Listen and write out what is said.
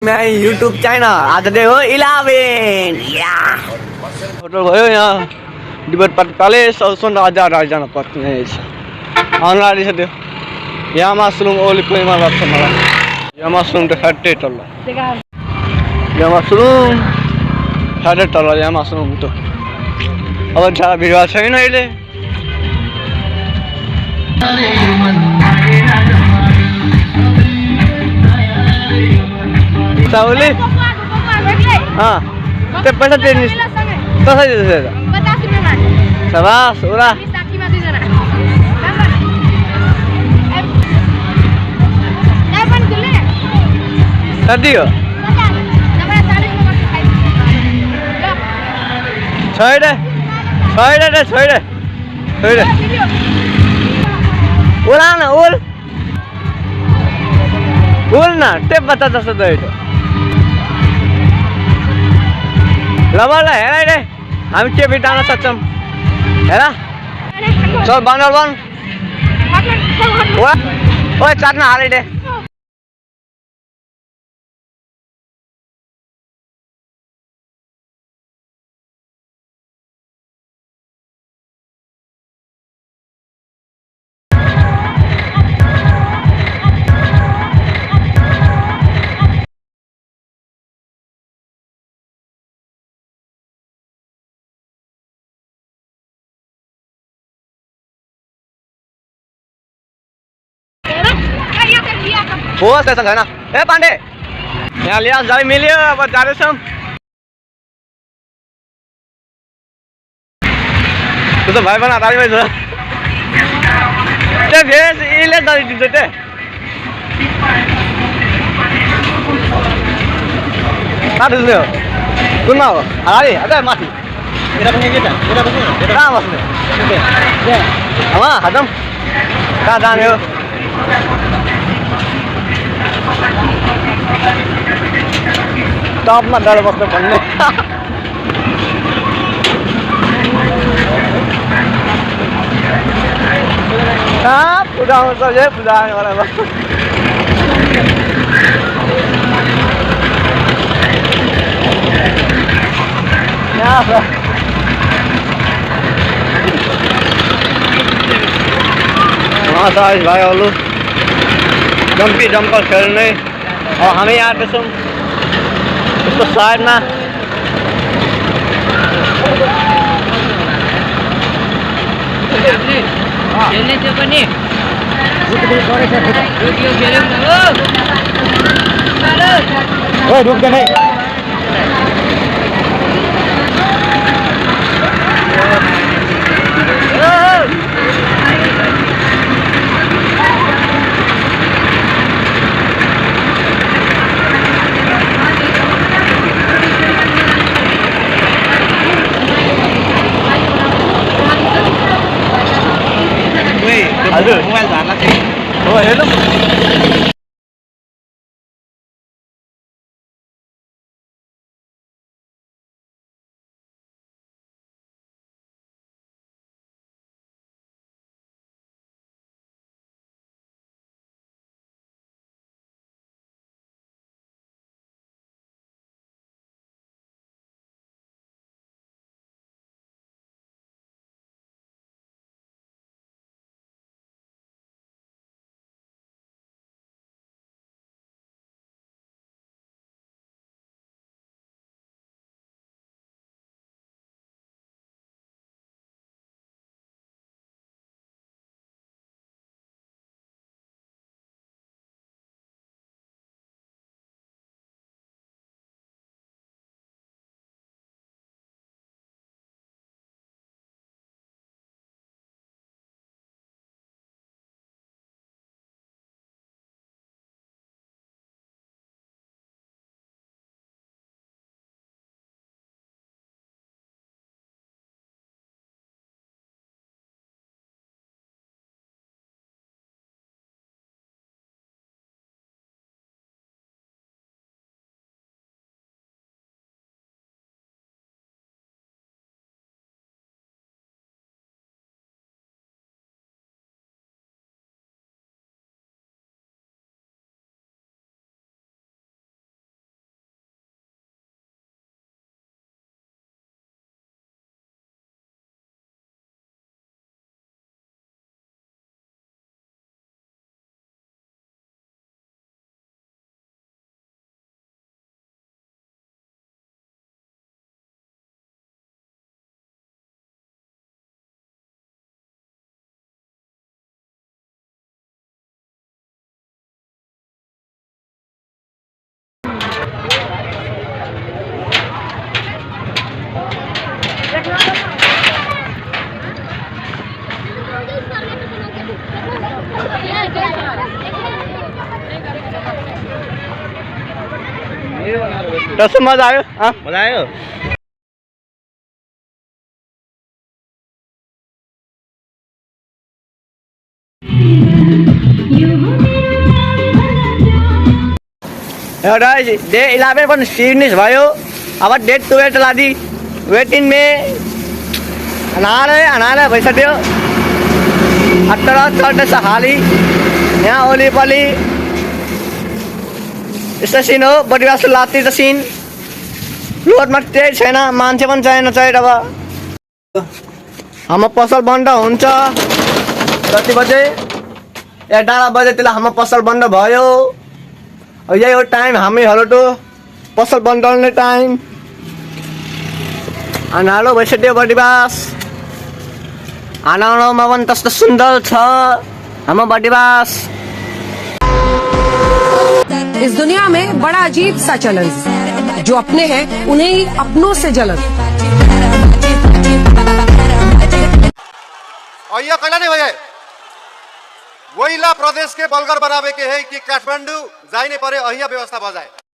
my YouTube channel. आज day हो 11 या hotel भयो यहाँ डिबेट पैलेस और सुन राजा राजा पत्नी आउनु आलिस त्यो यहाँ मसरुम ओली कोइमा लाग्छ मलाई यहाँ मसरुम त फ्याटै तल यहाँ मसरुम फ्याटै तल यहाँ मसरुम त अब ज्यादा भिड छैन अहिले साउली हाँ ते पैसा दिनु कसरी दिन्छ 50 रुपैयाँमा शाबाश ओरा साथीमा दुई जना कति हो छोइदे छोइदे छोइदे छोइदे ओला न ओल ओल न टेप बता जस्तो दैट लबल हेर रे हामी के बिटाउन सक्छौं हेर चल बनल बन ओए चाट्न हाले दे हो त्यसो छैन ए पाण्डे यहाँ लिया जाई मिल्यो अब जाँदैछौँ तँ त भाइ बना तारिमै छ त्यो भेज इले दाइ दिन्छ ते कहाँ दिन्छ हो कुनमा हो अगाडि अझै माथि यता पनि के त यता पनि कहाँ बस्ने अमा हाजम कहाँ जाने हो टपमा डाँडो बस्नु भन्ने कहाँ पूजा आउँछ है पूजा आएर यहाँ छ वहाँ छ भाइहरू जम्पी जम्पर खेल्ने अब हामी यहाँ आएछौँ यसको साइडमा खेल्ने त्यो पनि रुक्दैन हजुर मोबाइल झार्ला हो हेर्नु कस्तो मजा आयो मजा आयो एउटा डे 11 पनि फिनिस भयो अब डे 12 लागि वेटिङ में अनार भइसक्यो अत्तर चढ्दैछ हाली यहाँ ओलीपली यस्तो सिन हो बढीवास लात्ती त सिन रोडमा त्यही छैन मान्छे पनि छैन चाहिँ अब हाम्रो पसल बन्द हुन्छ कति बजे 11 बजेतिर हाम्रो पसल बन्द भयो यही हो टाइम हामीहरूको पसल बन्द गर्ने टाइम अनालो भइसक्यो बढीवास आनाउनमा पनि त्यस्तो सुन्दर छ हाम्रो बढीवास इस दुनिया में बड़ा अजीब सा चलन है। जो अपने हैं उन्हें ही अपनों से जलन। ऐया कहिला नहीं भए वहीला प्रदेश के बलगर बनावे के है कि काठमाडौँ जाइने परे ऐया व्यवस्था बजाए